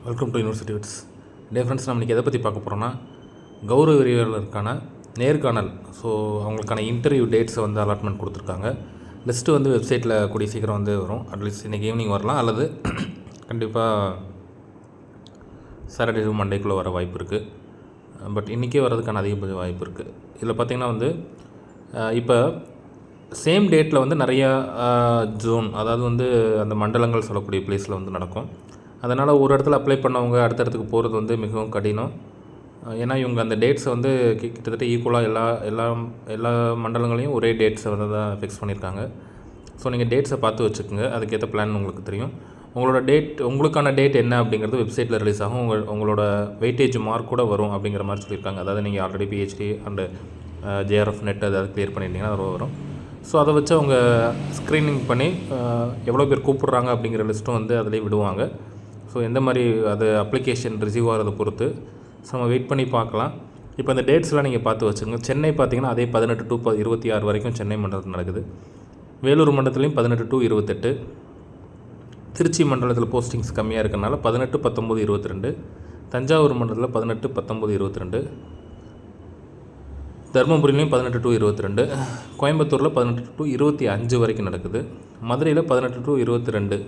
Welcome to university wits. டே friends, நம்ம இன்றைக்கி எதை பற்றி பார்க்க போகிறோன்னா கௌரவ விரிவாளருக்கான நேர்காணல். ஸோ அவங்களுக்கான இன்டர்வியூ டேட்ஸை வந்து அலாட்மெண்ட் கொடுத்துருக்காங்க. லிஸ்ட்டு வந்து வெப்சைட்டில் கூடிய சீக்கிரம் வந்து வரும். அட்லீஸ்ட் இன்றைக்கி ஈவினிங் வரலாம், அல்லது கண்டிப்பாக சாட்டர்டே மண்டேக்குள்ளே வர வாய்ப்பு இருக்குது. பட் இன்றைக்கே வர்றதுக்கான அதிகபட்ச வாய்ப்பு இருக்குது. இதில் பார்த்திங்கன்னா வந்து இப்போ சேம் டேட்டில் வந்து நிறையா ஜோன், அதாவது வந்து அந்த மண்டலங்கள் சொல்லக்கூடிய பிளேஸில் வந்து நடக்கும். அதனால் ஒரு இடத்துல அப்ளை பண்ணவங்க அடுத்த இடத்துக்கு போகிறது வந்து மிகவும் கடினம். ஏன்னா இவங்க அந்த டேட்ஸை வந்து கிட்டத்தட்ட ஈக்குவலாக எல்லா மண்டலங்களையும் ஒரே டேட்ஸை வந்து தான் ஃபிக்ஸ் பண்ணியிருக்காங்க. ஸோ நீங்கள் டேட்ஸை பார்த்து வச்சுக்கோங்க, அதுக்கேற்ற பிளான் உங்களுக்கு தெரியும். உங்களுக்கான டேட் என்ன அப்படிங்கிறது வெப்சைட்டில் ரிலீஸ் ஆகும். உங்களோட வெயிட்டேஜ் மார்க் கூட வரும் அப்படிங்கிற மாதிரி சொல்லியிருக்காங்க. அதாவது நீங்கள் already PhD and JRF net அதாவது கிளியர் பண்ணியிருந்தீங்கன்னா அது வரும். ஸோ அதை வச்சு அவங்க ஸ்க்ரீனிங் பண்ணி எவ்வளோ பேர் கூப்பிட்றாங்க அப்படிங்கிற லிஸ்ட்டும் வந்து அதிலே விடுவாங்க. ஸோ எந்த மாதிரி அது அப்ளிகேஷன் ரிசீவ் ஆகிறத பொறுத்து ஸோ நம்ம வெயிட் பண்ணி பார்க்கலாம். இப்போ இந்த டேட்ஸ்லாம் நீங்கள் பார்த்து வச்சுங்க. சென்னை பார்த்திங்கன்னா அதே 18 to 26 வரைக்கும் சென்னை மண்டலத்தில் நடக்குது. வேலூர் மண்டலத்துலேயும் 18 to 28. திருச்சி மண்டலத்தில் போஸ்டிங்ஸ் கம்மியாக இருக்கிறனால 18, 19, 22. தஞ்சாவூர் மண்டலத்தில் 18, 19, 22. தருமபுரியிலையும் 18 to 22. கோயம்புத்தூரில் 18 to 25 வரைக்கும் நடக்குது. மதுரையில் 18 to 22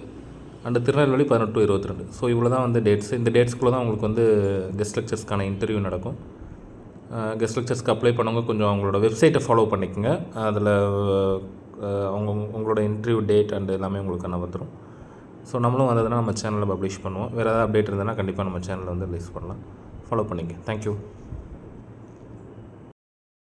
and Tirunelveli 18 to 22. So இவ்வளோ தான் வந்து டேட்ஸ். இந்த டேட்ஸ்க்குள்ளே தான் உங்களுக்கு வந்து கெஸ்ட் லெக்சர்ஸ்க்கான இன்டர்வியூ நடக்கும். கெஸ்ட் லெக்சர்ஸ்க்கு அப்ளை பண்ணவங்க கொஞ்சம் அவங்களோட வெப்சைட்டை ஃபாலோ பண்ணிக்கோங்க. அதில் உங்களோட இன்டர்வியூ டேட் அண்டு எல்லாமே உங்களுக்கு வந்துடும். ஸோ நம்மளும் வந்ததுன்னா நம்ம சேனலில் பப்ளிஷ் பண்ணுவோம். வேறு ஏதாவது அப்டேட் இருந்ததுன்னா கண்டிப்பாக நம்ம சேனலில் வந்து ரிலீஸ் பண்ணலாம். ஃபாலோ பண்ணிங்க. தேங்க்யூ.